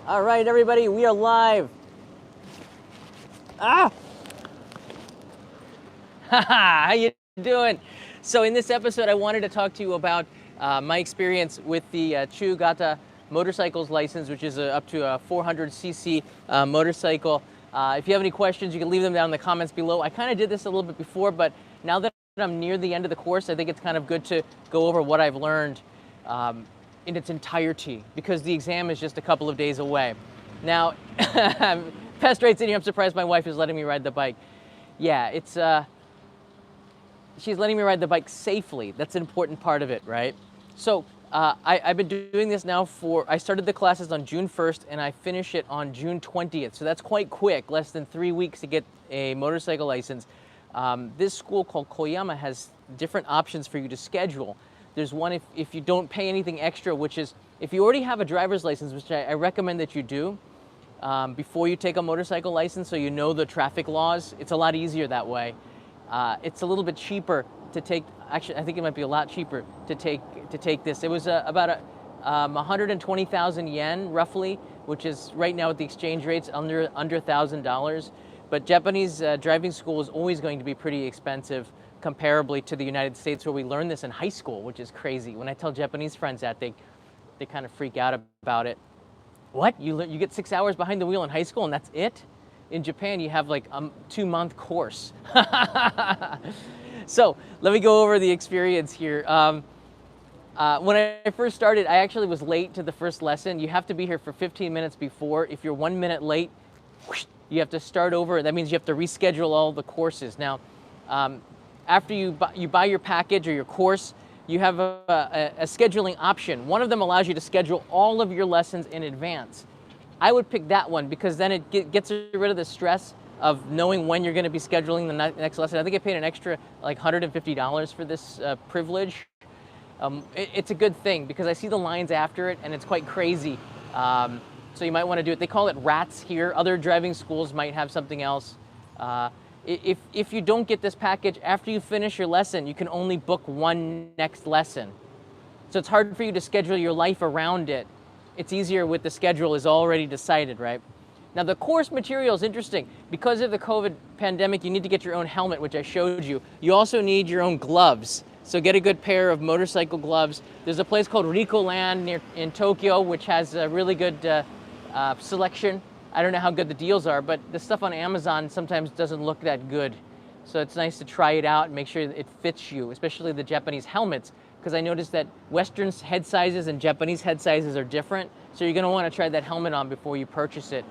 All right, everybody, we are live. Ah! How you doing? So in this episode, I wanted to talk to you about my experience with the Chugata motorcycles license, which is up to a 400cc motorcycle. If you have any questions, you can leave them down in the comments below. I kind of did this a little bit before, but now that I'm near the end of the course, I think it's kind of good to go over what I've learned in its entirety, because the exam is just a couple of days away. Now, past right in here, I'm surprised my wife is letting me ride the bike. Yeah, it's she's letting me ride the bike safely. That's an important part of it, right? So I've been doing this now I started the classes on June 1st and I finish it on June 20th. So that's quite quick, less than 3 weeks to get a motorcycle license. This school called Koyama has different options for you to schedule. There's one if you don't pay anything extra, which is if you already have a driver's license, which I recommend that you do before you take a motorcycle license, so you know the traffic laws. It's a lot easier that way. It's a little bit cheaper to take. Actually, I think it might be a lot cheaper to take this. It was about 120,000 yen roughly, which is right now at the exchange rates under $1,000. But Japanese driving school is always going to be pretty expensive comparably to the United States, where we learn this in high school, which is crazy. When I tell Japanese friends that, they kind of freak out about it. What? You get 6 hours behind the wheel in high school and that's it? In Japan, you have like a 2-month course. So let me go over the experience here. When I first started, I actually was late to the first lesson. You have to be here for 15 minutes before. If you're 1 minute late, you have to start over. That means you have to reschedule all the courses. Now, after you buy your package or your course, you have a scheduling option. One of them allows you to schedule all of your lessons in advance. I would pick that one because then it gets rid of the stress of knowing when you're going to be scheduling the next lesson. I think I paid an extra like $150 for this privilege. It's a good thing because I see the lines after it and it's quite crazy. So you might want to do it. They call it RATs here. Other driving schools might have something else. If you don't get this package, after you finish your lesson, you can only book one next lesson. So it's hard for you to schedule your life around it. It's easier with the schedule is already decided, right? Now the course material is interesting. Because of the COVID pandemic, you need to get your own helmet, which I showed you. You also need your own gloves. So get a good pair of motorcycle gloves. There's a place called Rico Land in Tokyo, which has a really good selection. I don't know how good the deals are, but the stuff on Amazon sometimes doesn't look that good. So it's nice to try it out and make sure it fits you, especially the Japanese helmets, because I noticed that Western head sizes and Japanese head sizes are different. So you're gonna wanna try that helmet on before you purchase it.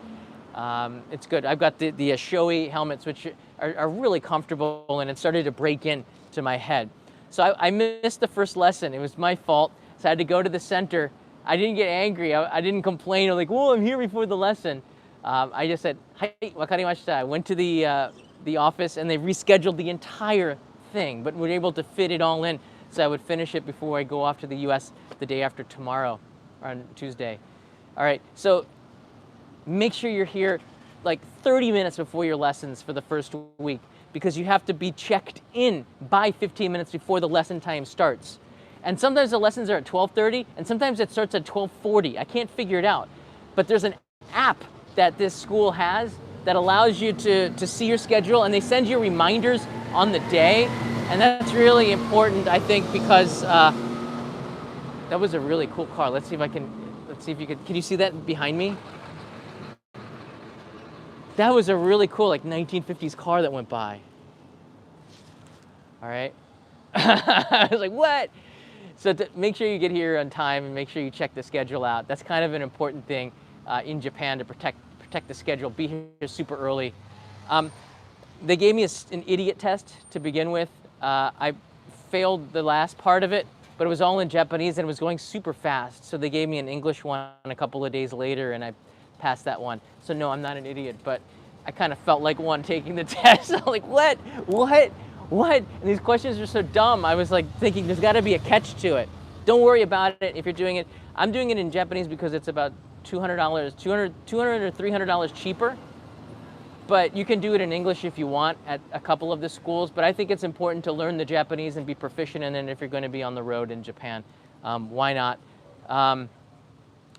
It's good. I've got the Shoei helmets, which are really comfortable, and it started to break into my head. So I missed the first lesson. It was my fault. So I had to go to the center. I didn't get angry. I didn't complain. I'm like, well, I'm here before the lesson. I just said, "Hai, wakarimashita." I went to the office and they rescheduled the entire thing, but were able to fit it all in so I would finish it before I go off to the US the day after tomorrow, or on Tuesday. All right, so make sure you're here like 30 minutes before your lessons for the first week, because you have to be checked in by 15 minutes before the lesson time starts. And sometimes the lessons are at 12:30 and sometimes it starts at 12:40. I can't figure it out. But there's an app that this school has that allows you to see your schedule, and they send you reminders on the day. And that's really important, I think, because that was a really cool car. Let's see if you can you see that behind me? That was a really cool, like 1950s car that went by. All right. I was like, what? So make sure you get here on time and make sure you check the schedule out. That's kind of an important thing in Japan, to protect the schedule. Be here super early. They gave me an idiot test to begin with. I failed the last part of it, but it was all in Japanese and it was going super fast. So they gave me an English one a couple of days later and I passed that one. So no, I'm not an idiot, but I kind of felt like one taking the test. I'm like, what? And these questions are so dumb. I was like thinking there's gotta be a catch to it. Don't worry about it if you're doing it. I'm doing it in Japanese because it's about $200 or $300 cheaper. But you can do it in English if you want at a couple of the schools. But I think it's important to learn the Japanese and be proficient in it if you're going to be on the road in Japan. Why not?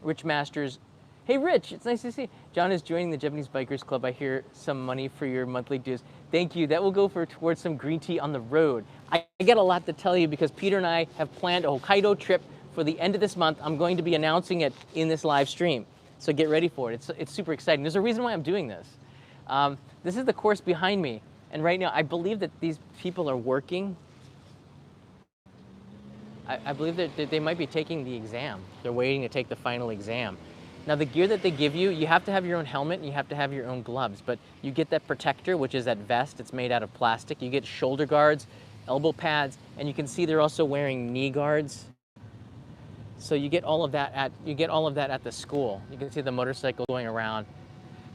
Rich Masters Hey, Rich, it's nice to see you. John is joining the Japanese Bikers Club. I hear some money for your monthly dues. Thank you. That will go towards some green tea on the road. I get a lot to tell you because Peter and I have planned a Hokkaido trip for the end of this month. I'm going to be announcing it in this live stream. So get ready for it. It's super exciting. There's a reason why I'm doing this. This is the course behind me. And right now, I believe that these people are working. I believe that they might be taking the exam. They're waiting to take the final exam. Now, the gear that they give you, you have to have your own helmet and you have to have your own gloves, but you get that protector, which is that vest. It's made out of plastic. You get shoulder guards, elbow pads, and you can see they're also wearing knee guards. So you get all of that at the school. You can see the motorcycle going around.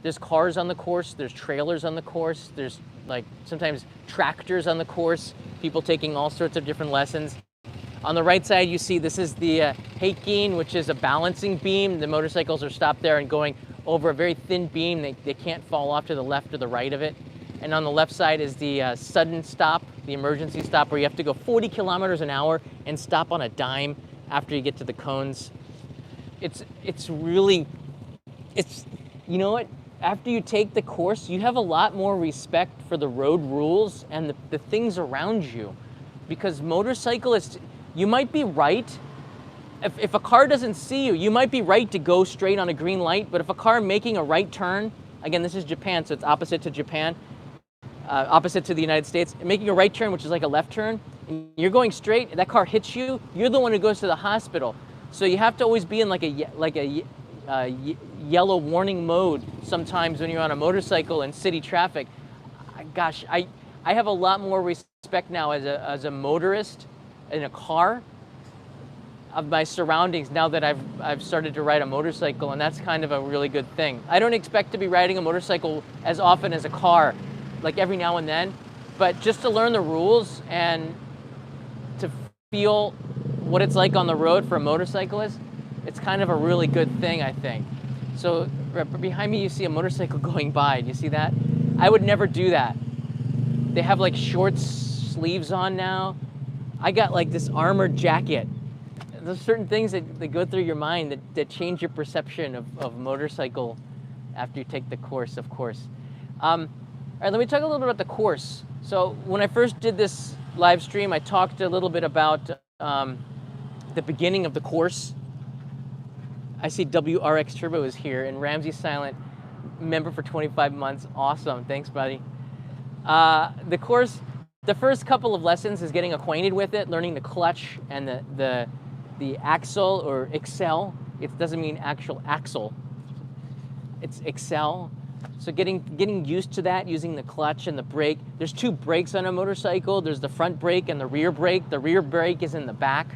There's cars on the course. There's trailers on the course. There's like sometimes tractors on the course. People taking all sorts of different lessons. On the right side, you see this is the heikin, which is a balancing beam. The motorcycles are stopped there and going over a very thin beam. They can't fall off to the left or the right of it. And on the left side is the sudden stop, the emergency stop, where you have to go 40 kilometers an hour and stop on a dime after you get to the cones. It's you know what? After you take the course, you have a lot more respect for the road rules and the things around you. Because motorcyclists, you might be right. If a car doesn't see you, you might be right to go straight on a green light, but if a car making a right turn, again, this is Japan, so it's opposite to Japan, opposite to the United States, making a right turn, which is like a left turn, and you're going straight, and that car hits you, you're the one who goes to the hospital. So you have to always be in like a yellow warning mode sometimes when you're on a motorcycle in city traffic. Gosh, I have a lot more respect now as a motorist in a car of my surroundings now that I've started to ride a motorcycle, and that's kind of a really good thing. I don't expect to be riding a motorcycle as often as a car, like every now and then, but just to learn the rules and to feel what it's like on the road for a motorcyclist, it's kind of a really good thing, I think. So behind me you see a motorcycle going by. Do you see that? I would never do that. They have like short sleeves on now. I got like this armored jacket. There's certain things that go through your mind that change your perception of motorcycle after you take the course, of course. All right, let me talk a little bit about the course. So when I first did this live stream, I talked a little bit about the beginning of the course. I see WRX Turbo is here, and Ramsey Silent, member for 25 months. Awesome, thanks, buddy. The course, the first couple of lessons is getting acquainted with it, learning the clutch and the axle or excel. It doesn't mean actual axle. It's excel. So getting used to that, using the clutch and the brake. There's two brakes on a motorcycle. There's the front brake and the rear brake. The rear brake is in the back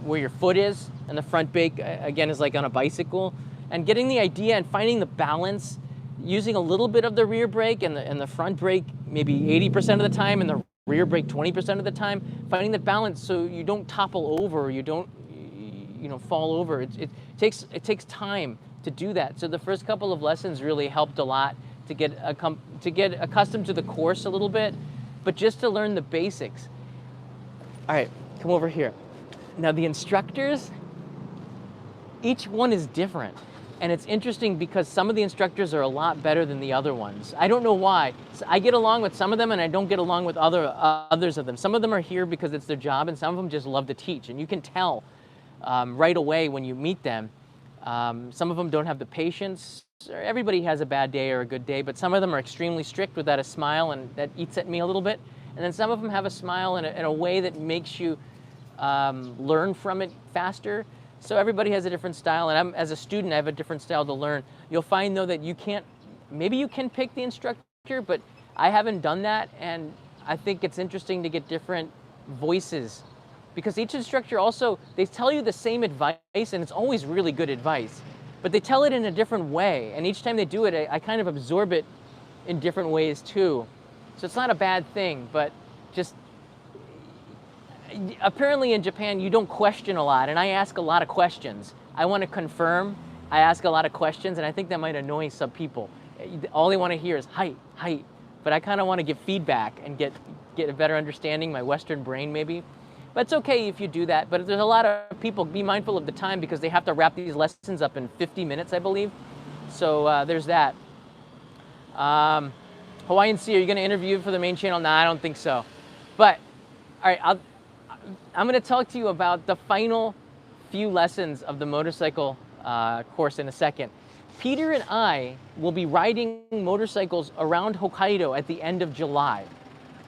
where your foot is, and the front brake, again, is like on a bicycle. And getting the idea and finding the balance, using a little bit of the rear brake and the front brake maybe 80% of the time, and the rear brake 20% of the time, finding the balance so you don't topple over, you don't fall over. It takes time to do that. So the first couple of lessons really helped a lot to get accustomed to the course a little bit, but just to learn the basics. All right, come over here. Now the instructors, each one is different. And it's interesting because some of the instructors are a lot better than the other ones. I don't know why. So I get along with some of them and I don't get along with others of them. Some of them are here because it's their job, and some of them just love to teach. And you can tell right away when you meet them. Some of them don't have the patience. Everybody has a bad day or a good day, but some of them are extremely strict without a smile, and that eats at me a little bit. And then some of them have a smile in a way that makes you learn from it faster. So everybody has a different style, and as a student, I have a different style to learn. You'll find, though, that maybe you can pick the instructor, but I haven't done that, and I think it's interesting to get different voices, because each instructor also, they tell you the same advice, and it's always really good advice, but they tell it in a different way, and each time they do it, I kind of absorb it in different ways, too. So it's not a bad thing, but just apparently in Japan, you don't question a lot, and I ask a lot of questions. I want to confirm. I ask a lot of questions, and I think that might annoy some people. All they want to hear is height, but I kind of want to give feedback and get a better understanding, my Western brain maybe. But it's okay if you do that. But there's a lot of people, be mindful of the time because they have to wrap these lessons up in 50 minutes, I believe. So there's that. Hawaiian Sea, are you going to interview for the main channel? Nah, I don't think so. But, all right, I'm going to talk to you about the final few lessons of the motorcycle course in a second. Peter and I will be riding motorcycles around Hokkaido at the end of July.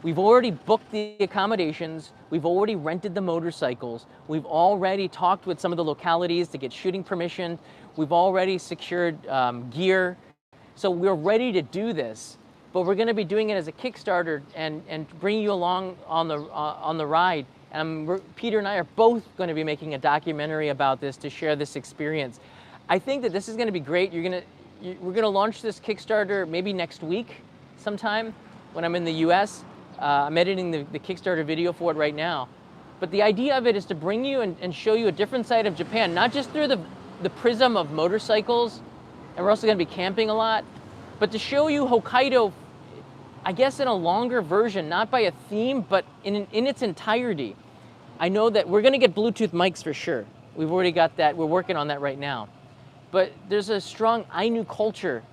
We've already booked the accommodations. We've already rented the motorcycles. We've already talked with some of the localities to get shooting permission. We've already secured gear. So we're ready to do this, but we're going to be doing it as a Kickstarter and bring you along on the ride. And Peter and I are both going to be making a documentary about this to share this experience. I think that this is going to be great. We're going to launch this Kickstarter maybe next week sometime when I'm in the US. I'm editing the Kickstarter video for it right now. But the idea of it is to bring you and show you a different side of Japan, not just through the prism of motorcycles, and we're also going to be camping a lot, but to show you Hokkaido, I guess in a longer version, not by a theme, but in its entirety. I know that we're going to get Bluetooth mics for sure. We've already got that. We're working on that right now. But there's a strong Ainu culture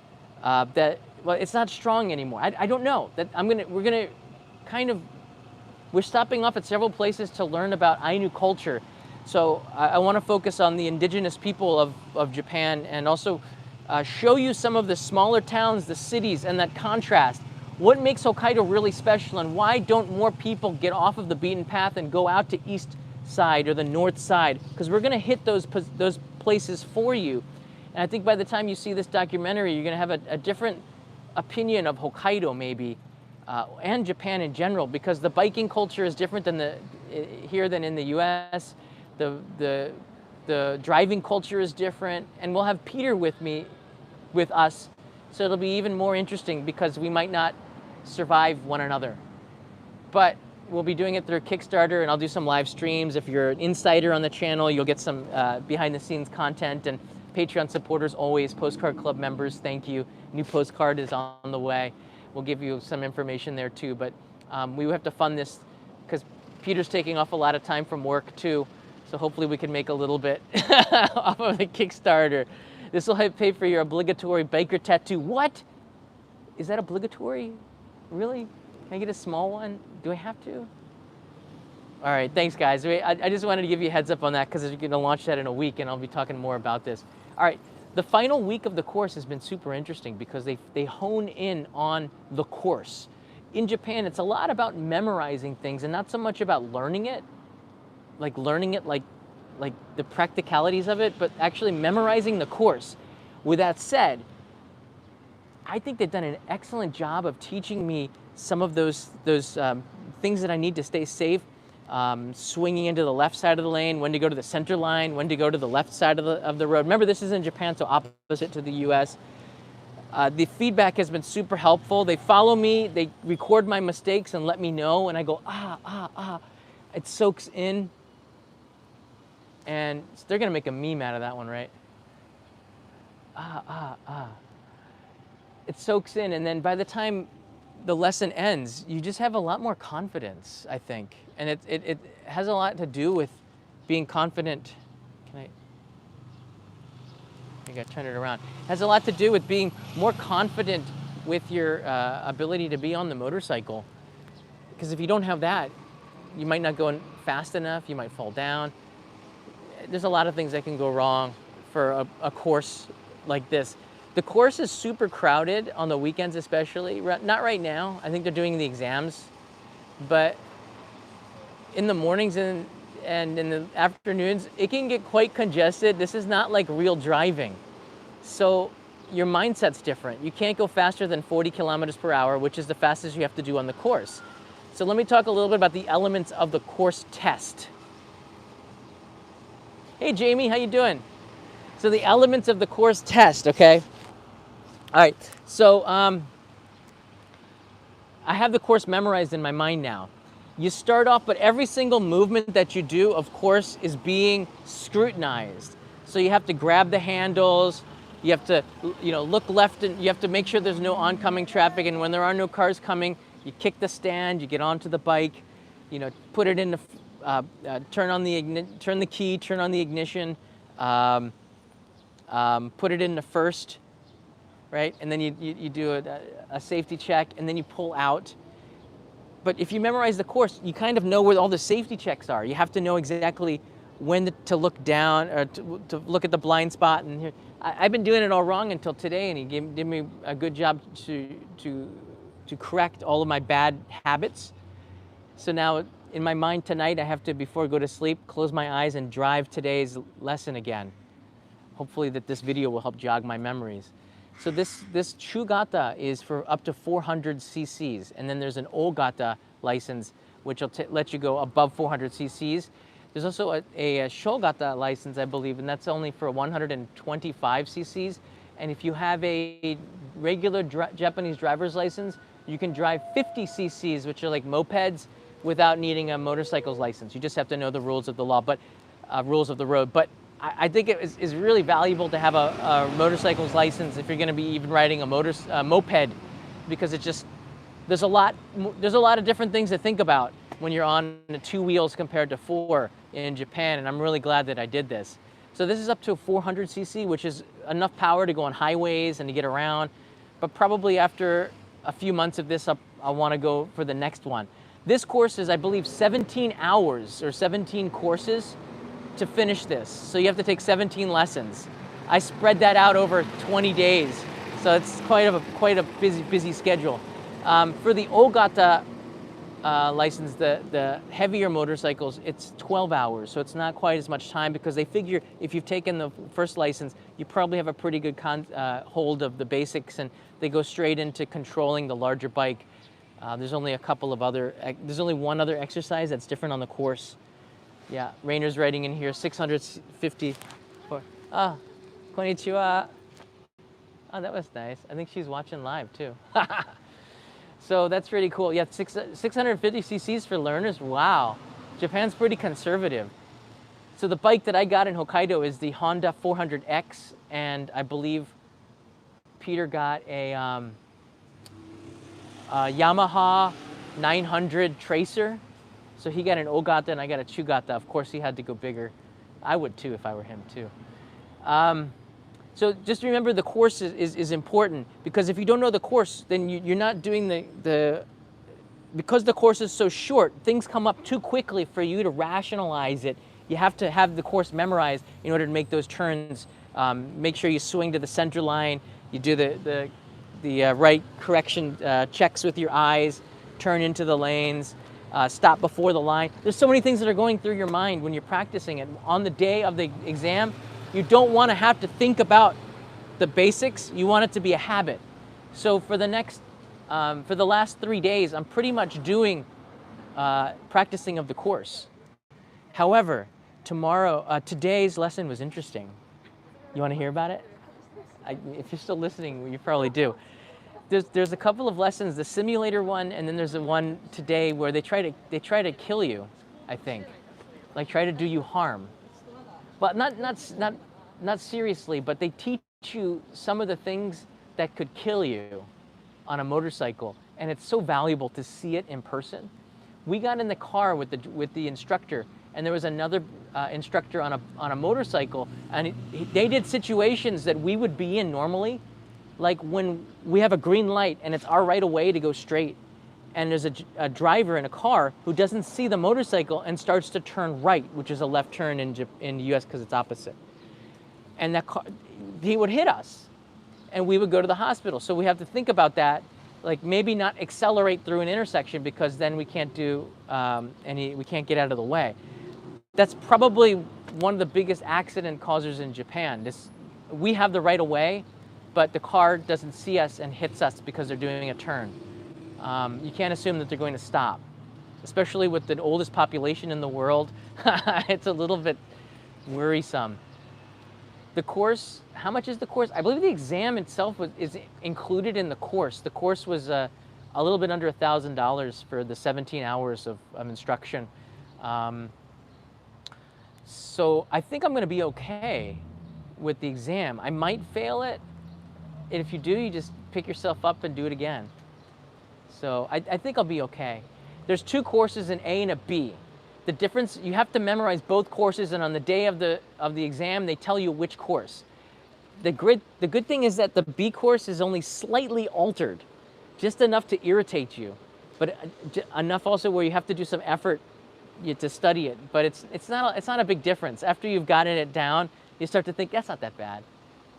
that, well, it's not strong anymore. I don't know. We're stopping off at several places to learn about Ainu culture. So I want to focus on the indigenous people of Japan and also show you some of the smaller towns, the cities, and that contrast. What makes Hokkaido really special, and why don't more people get off of the beaten path and go out to east side or the north side? Because we're going to hit those places for you. And I think by the time you see this documentary, you're going to have a different opinion of Hokkaido maybe, and Japan in general, because the biking culture is different here than in the US. The driving culture is different, and we'll have Peter with us, so it'll be even more interesting because we might not survive one another. But we'll be doing it through Kickstarter, and I'll do some live streams. If you're an insider on the channel, you'll get some behind-the-scenes content, and Patreon supporters always, Postcard Club members, thank you. New postcard is on the way. We'll give you some information there too, but we have to fund this because Peter's taking off a lot of time from work too, so hopefully we can make a little bit off of the Kickstarter. This will help pay for your obligatory biker tattoo. What? Is that obligatory? Really? Can I get a small one? Do I have to? All right, thanks guys. I just wanted to give you a heads up on that because we're gonna launch that in a week and I'll be talking more about this. All right, the final week of the course has been super interesting because they hone in on the course. In Japan, it's a lot about memorizing things and not so much about learning it like the practicalities of it, but actually memorizing the course. With that said, I think they've done an excellent job of teaching me some of those things that I need to stay safe. Swinging into the left side of the lane, when to go to the center line, when to go to the left side of the road. Remember, this is in Japan, so opposite to the US. The feedback has been super helpful. They follow me, they record my mistakes and let me know, and I go, it soaks in. And they're gonna make a meme out of that one, right? It soaks in, and then by the time the lesson ends, you just have a lot more confidence, I think. And it has a lot to do with being confident. I gotta turn it around. It has a lot to do with being more confident with your ability to be on the motorcycle. Because if you don't have that, you might not go fast enough, you might fall down. There's a lot of things that can go wrong for a course like this. The course is super crowded on the weekends especially. Not right now, I think they're doing the exams, but in the mornings and in the afternoons, it can get quite congested. This is not like real driving. So your mindset's different. You can't go faster than 40 kilometers per hour, which is the fastest you have to do on the course. So let me talk a little bit about the elements of the course test. Hey Jamie, how you doing? So the elements of the course test, okay? All right, so I have the course memorized in my mind now. You start off, but every single movement that you do, of course, is being scrutinized. So you have to grab the handles, you have to, look left, and you have to make sure there's no oncoming traffic, and when there are no cars coming, you kick the stand, you get onto the bike, put it in the turn the key, turn on the ignition, put it into first, right? And then you do a safety check, and then you pull out. But if you memorize the course, you kind of know where all the safety checks are. You have to know exactly when to look down, or to look at the blind spot. And here, I've been doing it all wrong until today, and he gave me a good job to correct all of my bad habits. So now in my mind tonight, I have to, before I go to sleep, close my eyes and drive today's lesson again. Hopefully that this video will help jog my memories. So this Chugata is for up to 400 cc's, and then there's an Ogata license, which will let you go above 400 cc's. There's also a Shogata license, I believe, and that's only for 125 cc's. And if you have a regular Japanese driver's license, you can drive 50 cc's, which are like mopeds, without needing a motorcycle's license. You just have to know the rules of the law, but rules of the road. But I think it is really valuable to have a motorcycle's license if you're going to be even riding a moped, because it's just there's a lot of different things to think about when you're on 2 wheels compared to 4 in Japan, and I'm really glad that I did this. So this is up to 400 cc, which is enough power to go on highways and to get around. But probably after a few months of this, I'll want to go for the next one. This course is, I believe, 17 hours or 17 courses to finish this. So you have to take 17 lessons. I spread that out over 20 days. So it's quite a busy schedule. For the Ogata license, the heavier motorcycles, it's 12 hours. So it's not quite as much time, because they figure if you've taken the first license, you probably have a pretty good hold of the basics, and they go straight into controlling the larger bike. There's only there's only one other exercise that's different on the course. Yeah, Rainer's writing in here, 650. Ah, konnichiwa. Oh, that was nice. I think she's watching live too. So that's really cool. Yeah, 650 cc's for learners. Wow, Japan's pretty conservative. So the bike that I got in Hokkaido is the Honda 400X, and I believe Peter got a Yamaha 900 Tracer. So he got an Ogata and I got a Chugata. Of course, he had to go bigger. I would too if I were him too. So just remember, the course is important, because if you don't know the course, then you're not doing because the course is so short, things come up too quickly for you to rationalize it. You have to have the course memorized in order to make those turns. Make sure you swing to the center line. You do the right correction checks with your eyes, turn into the lanes. Stop before the line. There's so many things that are going through your mind when you're practicing it. On the day of the exam, you don't want to have to think about the basics. You want it to be a habit. So for the last 3 days, I'm pretty much doing practicing of the course. However, today's lesson was interesting. You want to hear about it? If you're still listening, you probably do. There's a couple of lessons, the simulator one, and then there's the one today where they try to kill you, I think, like try to do you harm, but not seriously. But they teach you some of the things that could kill you on a motorcycle, and it's so valuable to see it in person. We got in the car with the instructor, and there was another instructor on a motorcycle, and they did situations that we would be in normally. Like when we have a green light and it's our right of way to go straight, and there's a driver in a car who doesn't see the motorcycle and starts to turn right, which is a left turn in the US because it's opposite. And that car, he would hit us, and we would go to the hospital. So we have to think about that, like maybe not accelerate through an intersection, because then we can't do we can't get out of the way. That's probably one of the biggest accident causers in Japan. We have the right of way, but the car doesn't see us and hits us because they're doing a turn. You can't assume that they're going to stop, especially with the oldest population in the world. It's a little bit worrisome. The course, how much is the course? I believe the exam itself is included in the course. The course was a little bit under $1,000 for the 17 hours of instruction. So I think I'm going to be okay with the exam. I might fail it. And if you do, you just pick yourself up and do it again. So I think I'll be okay. There's 2 courses, an A and a B. The difference, you have to memorize both courses, and on the day of the exam, they tell you which course. The good thing is that the B course is only slightly altered, just enough to irritate you, but enough also where you have to do some effort to study it. But it's not a big difference. After you've gotten it down, you start to think that's not that bad.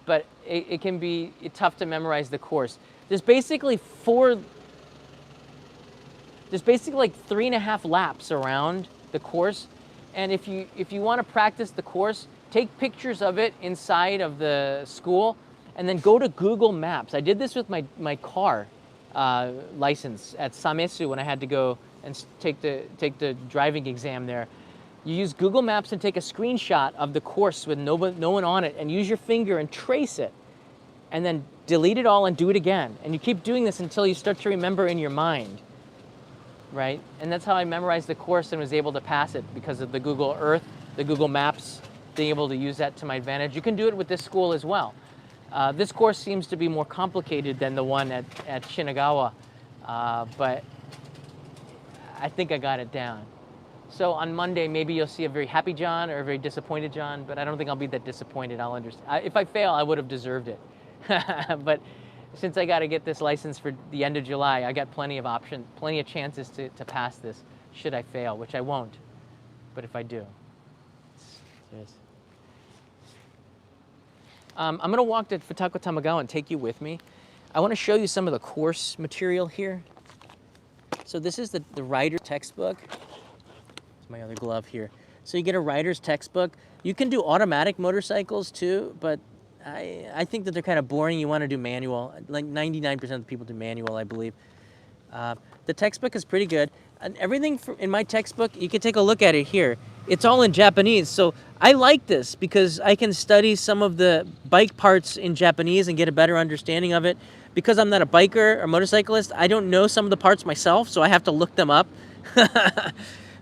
But it can be tough to memorize the course. There's basically like 3.5 laps around the course, and if you want to practice the course, take pictures of it inside of the school, and then go to Google Maps. I did this with my car license at Samesu when I had to go and take the driving exam there. You use Google Maps and take a screenshot of the course with no one on it, and use your finger and trace it, and then delete it all and do it again. And you keep doing this until you start to remember in your mind, right? And that's how I memorized the course and was able to pass it, because of the Google Earth, the Google Maps, being able to use that to my advantage. You can do it with this school as well. This course seems to be more complicated than the one at Shinagawa, but I think I got it down. So on Monday, maybe you'll see a very happy John or a very disappointed John, but I don't think I'll be that disappointed. I'll understand. If I fail, I would have deserved it. But since I got to get this license for the end of July, I got plenty of options, plenty of chances to pass this, should I fail, which I won't. But if I do, yes. I'm going to walk to Futako Tamagawa and take you with me. I want to show you some of the course material here. So this is the writer textbook. It's my other glove here. So you get a writer's textbook. You can do automatic motorcycles too, but I think that they're kind of boring. You want to do manual. Like 99% of the people do manual, I believe. The textbook is pretty good. And everything in my textbook, you can take a look at it here. It's all in Japanese. So I like this because I can study some of the bike parts in Japanese and get a better understanding of it. Because I'm not a biker or motorcyclist, I don't know some of the parts myself, so I have to look them up.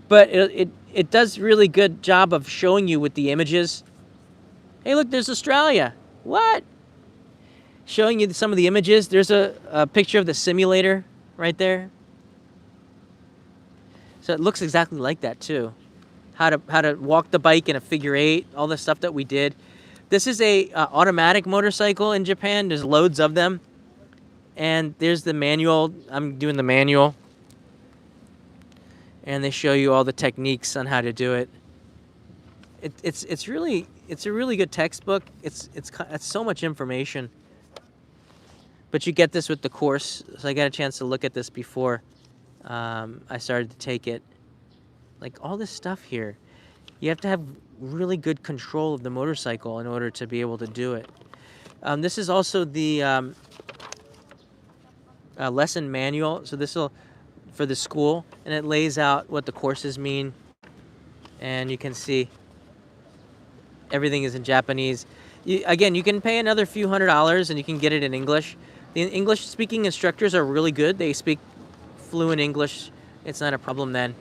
But it does really good job of showing you with the images. Hey, look, there's Australia. What? Showing you some of the images. There's a picture of the simulator right there. So it looks exactly like that too. How to walk the bike in a figure eight, all the stuff that we did. This is a automatic motorcycle in Japan. There's loads of them. And there's the manual. I'm doing the manual. And they show you all the techniques on how to do it. It's a really good textbook. It's so much information. But you get this with the course. So I got a chance to look at this before I started to take it. Like all this stuff here, you have to have really good control of the motorcycle in order to be able to do it. This is also the lesson manual. So this will for the school, and it lays out what the courses mean. And you can see everything is in Japanese. Again, you can pay another few $100s and you can get it in English. The English-speaking instructors are really good. They speak fluent English. It's not a problem then.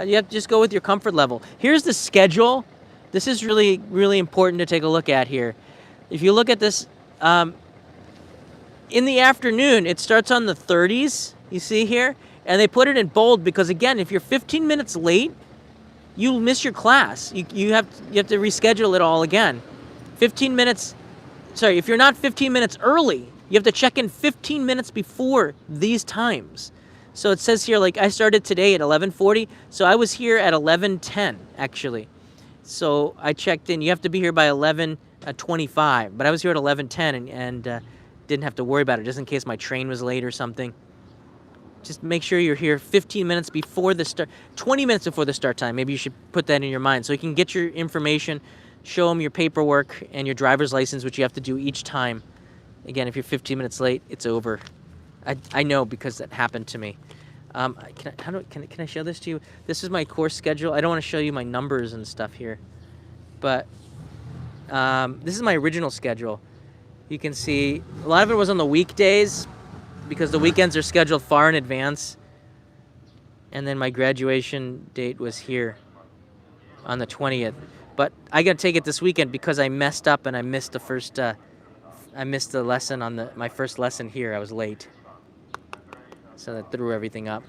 You have to just go with your comfort level. Here's the schedule. This is really, really important to take a look at here. If you look at this, in the afternoon, it starts on the 30s, you see here? And they put it in bold because, again, if you're 15 minutes late, you'll miss your class. You have to reschedule it all again. 15 minutes, sorry, if you're not 15 minutes early, you have to check in 15 minutes before these times. So it says here, like, I started today at 11:40, so I was here at 11:10, actually. So I checked in. You have to be here by 11:25, but I was here at 11:10 and didn't have to worry about it, just in case my train was late or something. Just make sure you're here 15 minutes before the start, 20 minutes before the start time. Maybe you should put that in your mind so you can get your information, show them your paperwork and your driver's license, which you have to do each time. Again, if you're 15 minutes late, it's over. I know because that happened to me. Can I show this to you? This is my course schedule. I don't want to show you my numbers and stuff here, but this is my original schedule. You can see a lot of it was on the weekdays because the weekends are scheduled far in advance. And then my graduation date was here on the 20th. But I got to take it this weekend because I messed up and I missed the first. I missed the lesson on my first lesson here. I was late, so that threw everything up.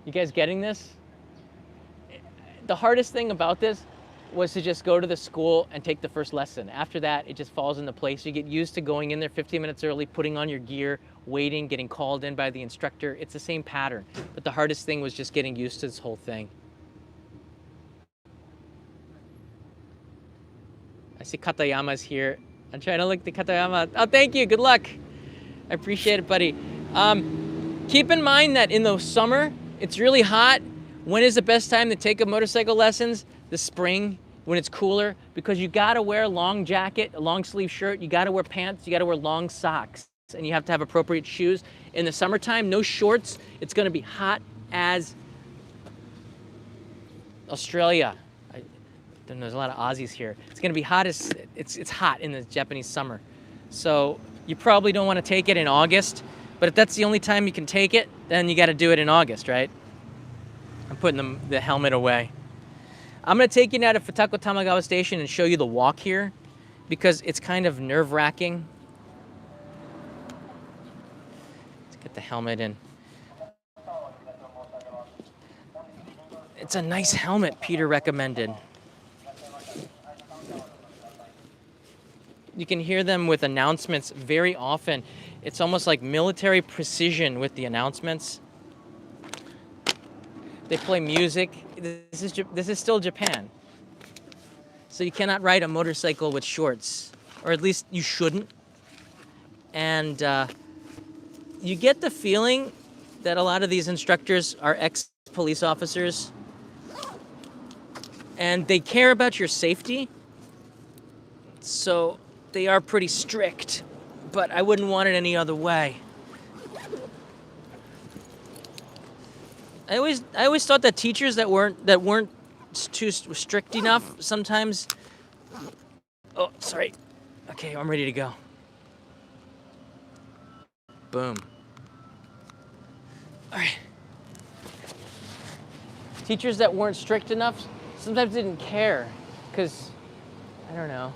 You guys getting this? The hardest thing about this was to just go to the school and take the first lesson. After that, it just falls into place. You get used to going in there 15 minutes early, putting on your gear, waiting, getting called in by the instructor. It's the same pattern. But the hardest thing was just getting used to this whole thing. I see Katayama's here. I'm trying to look at Katayama. Oh, thank you. Good luck. I appreciate it, buddy. Keep in mind that in the summer, it's really hot. When is the best time to take up motorcycle lessons? The spring, when it's cooler, because you gotta wear a long jacket, a long sleeve shirt, you gotta wear pants, you gotta wear long socks, and you have to have appropriate shoes. In the summertime, no shorts. It's gonna be hot as Australia. There's a lot of Aussies here. It's gonna be hot as, it's hot in the Japanese summer. So you probably don't wanna take it in August, but if that's the only time you can take it, then you gotta do it in August, right? I'm putting the helmet away. I'm gonna take you now to Futako Tamagawa Station and show you the walk here because it's kind of nerve-wracking. Let's get the helmet in. It's a nice helmet Peter recommended. You can hear them with announcements very often. It's almost like military precision with the announcements. They play music. This is still Japan. So you cannot ride a motorcycle with shorts, or at least you shouldn't. And you get the feeling that a lot of these instructors are ex-police officers, and they care about your safety. So they are pretty strict, but I wouldn't want it any other way. I always thought that teachers that weren't too strict enough sometimes. Oh, sorry. Okay, I'm ready to go. Boom. All right. Teachers that weren't strict enough sometimes didn't care, because I don't know.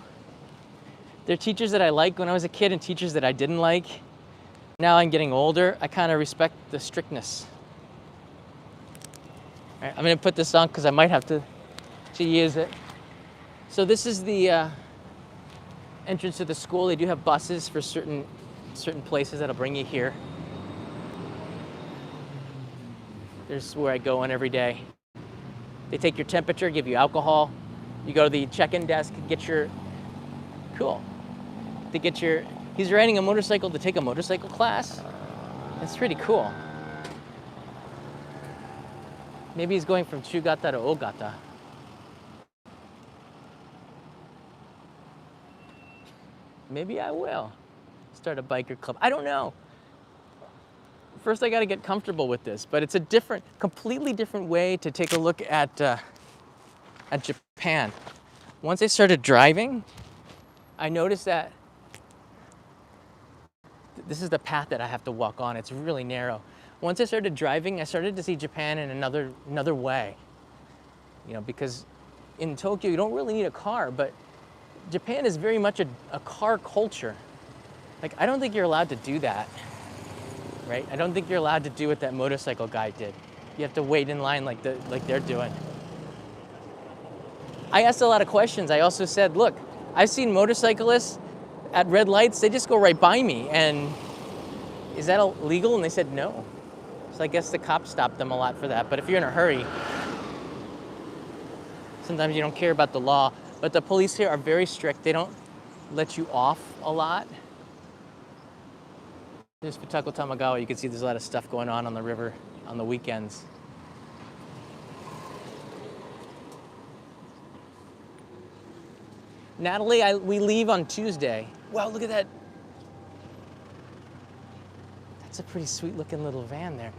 There are teachers that I liked when I was a kid and teachers that I didn't like. Now I'm getting older. I kind of respect the strictness. All right, I'm gonna put this on because I might have to use it. So this is the entrance to the school. They do have buses for certain places that'll bring you here. There's where I go on every day. They take your temperature, give you alcohol. You go to the check-in desk, get your, cool. To get your, he's riding a motorcycle to take a motorcycle class. That's pretty cool. Maybe he's going from Chugata to Ogata. Maybe I will start a biker club. I don't know. First, I got to get comfortable with this, but it's a different, completely different way to take a look at Japan. Once I started driving, I noticed that this is the path that I have to walk on. It's really narrow. Once I started driving, I started to see Japan in another way. You know, because in Tokyo, you don't really need a car, but Japan is very much a car culture. Like, I don't think you're allowed to do that, right? I don't think you're allowed to do what that motorcycle guy did. You have to wait in line like they're doing. I asked a lot of questions. I also said, look, I've seen motorcyclists at red lights, they just go right by me, and is that illegal? And they said no. So I guess the cops stopped them a lot for that. But if you're in a hurry, sometimes you don't care about the law. But the police here are very strict. They don't let you off a lot. There's Futako Tamagawa. You can see there's a lot of stuff going on the river on the weekends. Natalie, we leave on Tuesday. Wow, look at that. That's a pretty sweet looking little van there.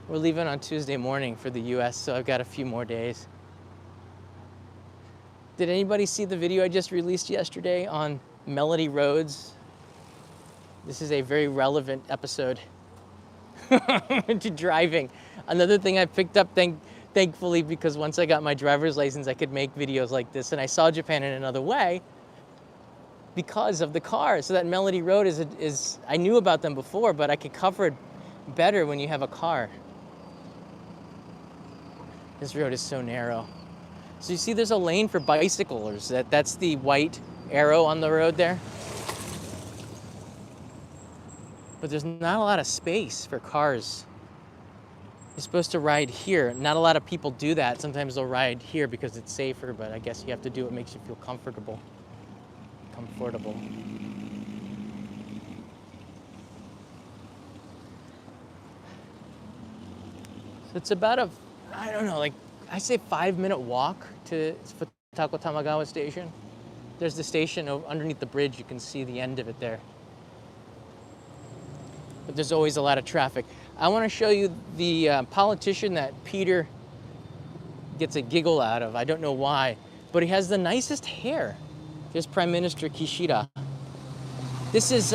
We're leaving on Tuesday morning for the US, so I've got a few more days. Did anybody see the video I just released yesterday on Melody Roads? This is a very relevant episode to driving. Another thing I picked up, thankfully, because once I got my driver's license, I could make videos like this, and I saw Japan in another way because of the car. So that Melody Road is I knew about them before, but I could cover it better when you have a car. This road is so narrow. So you see there's a lane for bicyclers. That's the white arrow on the road there. But there's not a lot of space for cars. You're supposed to ride here. Not a lot of people do that. Sometimes they'll ride here because it's safer, but I guess you have to do what makes you feel comfortable. So it's about I don't know, like I say 5-minute walk to Futako Tamagawa station. There's the station underneath the bridge. You can see the end of it there. But there's always a lot of traffic. I want to show you the politician that Peter gets a giggle out of. I don't know why, but he has the nicest hair. There's Prime Minister Kishida. This is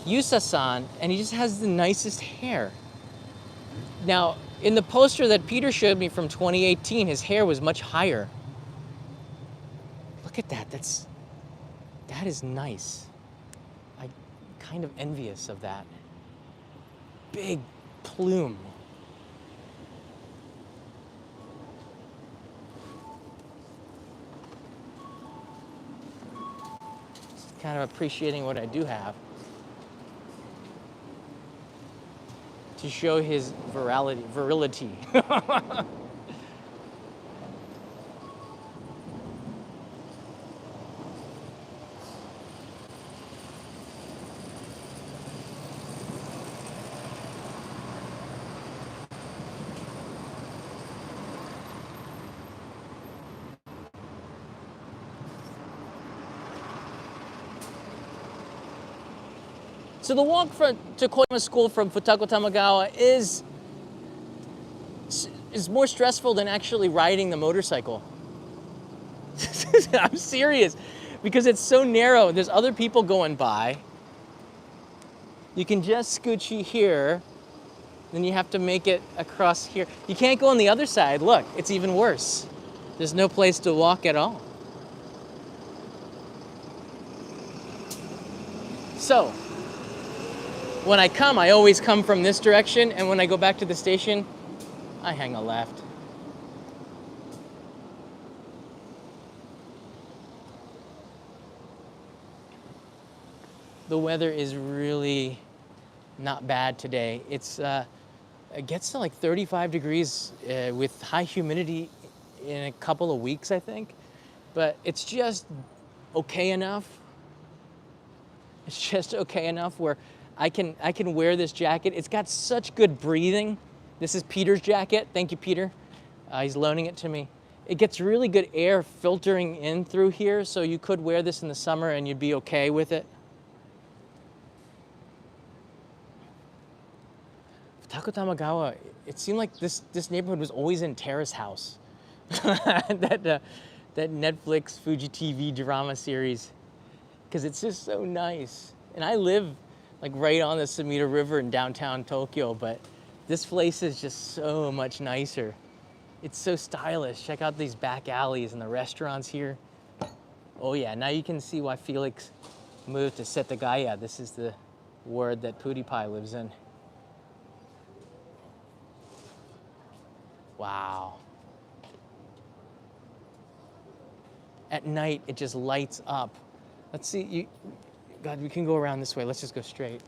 Yusa-san, and he just has the nicest hair. Now, in the poster that Peter showed me from 2018, his hair was much higher. Look at that. That is nice. I'm kind of envious of that. Big plume. Just kind of appreciating what I do have. To show his virility. So the walk to Koyama School from Futako Tamagawa is more stressful than actually riding the motorcycle. I'm serious, because it's so narrow. There's other people going by. You can just scoochie here, then you have to make it across here. You can't go on the other side. Look, it's even worse. There's no place to walk at all. So, when I come, I always come from this direction, and when I go back to the station, I hang a left. The weather is really not bad today. It gets to like 35 degrees with high humidity in a couple of weeks, I think. But it's just okay enough. It's just okay enough where I can wear this jacket. It's got such good breathing. This is Peter's jacket. Thank you, Peter. He's loaning it to me. It gets really good air filtering in through here, so you could wear this in the summer and you'd be okay with it. Futako Tamagawa, it seemed like this neighborhood was always in Terrace House. that Netflix Fuji TV drama series, because it's just so nice. And I live like right on the Sumida River in downtown Tokyo, but this place is just so much nicer. It's so stylish. Check out these back alleys and the restaurants here. Oh yeah, now you can see why Felix moved to Setagaya. This is the ward that PewDiePie lives in. Wow. At night, it just lights up. Let's see, God, we can go around this way. Let's just go straight.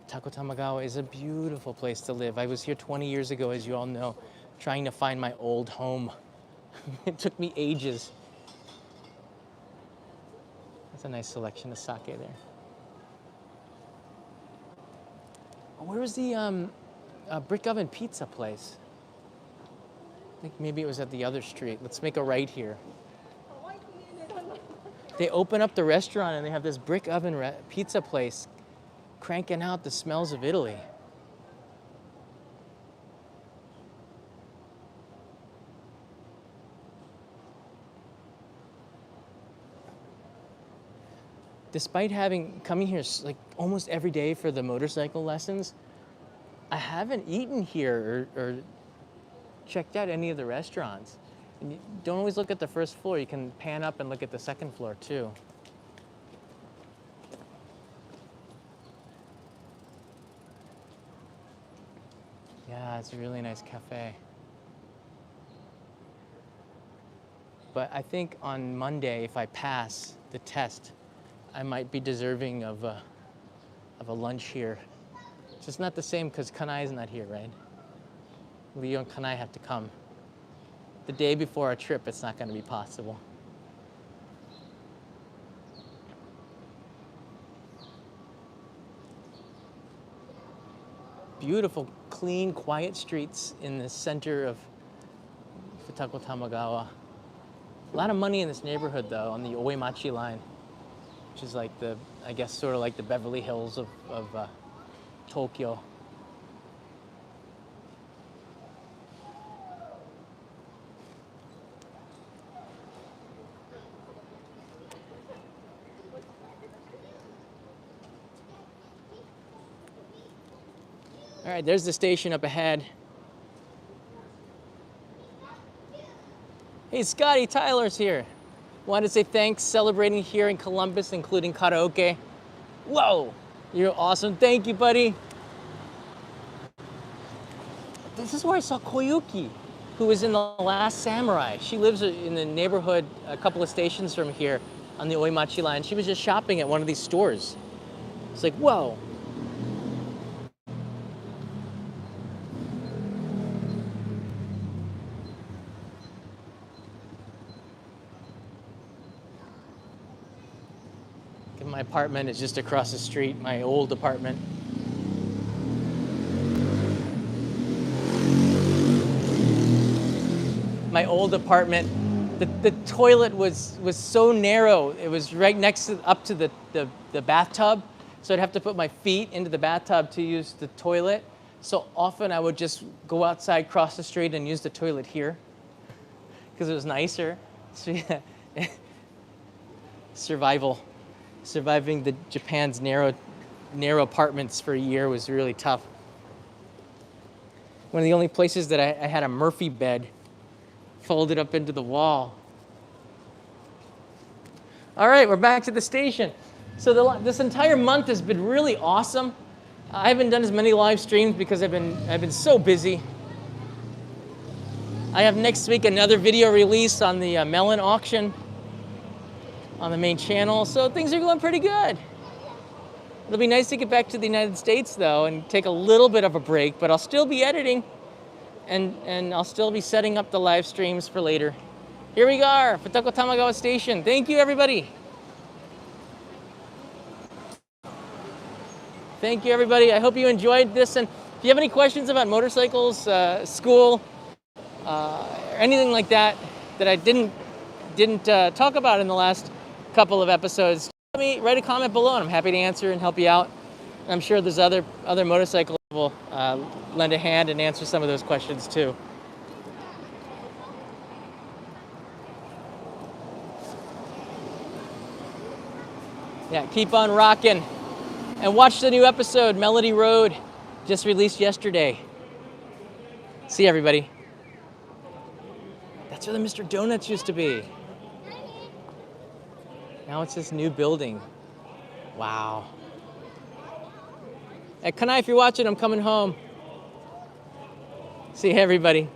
Futako Tamagawa is a beautiful place to live. I was here 20 years ago, as you all know, trying to find my old home. It took me ages. That's a nice selection of sake there. Where was the brick oven pizza place? I think maybe it was at the other street. Let's make a right here. They open up the restaurant and they have this brick oven pizza place cranking out the smells of Italy. Despite coming here like almost every day for the motorcycle lessons, I haven't eaten here or checked out any of the restaurants. And you don't always look at the first floor. You can pan up and look at the second floor too. it's a really nice cafe. But I think on Monday, if I pass the test, I might be deserving of a lunch here. It's just not the same because Kanai is not here, right? Leo and Kanai have to come. The day before our trip, it's not going to be possible. Beautiful, clean, quiet streets in the center of Futako Tamagawa. A lot of money in this neighborhood, though, on the Oemachi line, which is like the, I guess, sort of like the Beverly Hills of Tokyo. All right, there's the station up ahead. Hey, Scotty, Tyler's here. Wanted to say thanks, celebrating here in Columbus, including karaoke. Whoa, you're awesome. Thank you, buddy. This is where I saw Koyuki, who was in The Last Samurai. She lives in the neighborhood a couple of stations from here on the Oemachi line. She was just shopping at one of these stores. It's like, whoa. My apartment is just across the street, my old apartment. My old apartment, the toilet was so narrow. It was right next to, up to the bathtub. So I'd have to put my feet into the bathtub to use the toilet. So often I would just go outside, cross the street, and use the toilet here because it was nicer. So yeah, Surviving the Japan's narrow apartments for a year was really tough. One of the only places that I had a Murphy bed folded up into the wall. All right, we're back to the station. So this entire month has been really awesome. I haven't done as many live streams because I've been so busy. I have next week another video release on the melon auction on the main channel, so things are going pretty good. It'll be nice to get back to the United States, though, and take a little bit of a break, but I'll still be editing, and I'll still be setting up the live streams for later. Here we are, Futako Tamagawa Station. Thank you, everybody. Thank you, everybody. I hope you enjoyed this, and if you have any questions about motorcycles, school, or anything like that I didn't talk about in the last couple of episodes, write a comment below and I'm happy to answer and help you out. I'm sure there's other motorcyclists will lend a hand and answer some of those questions too. Yeah, keep on rocking. And watch the new episode, Melody Road, just released yesterday. See you, everybody. That's where the Mr. Donuts used to be. Now it's this new building. Wow. Hey, Kanai, if you're watching, I'm coming home. See you, everybody.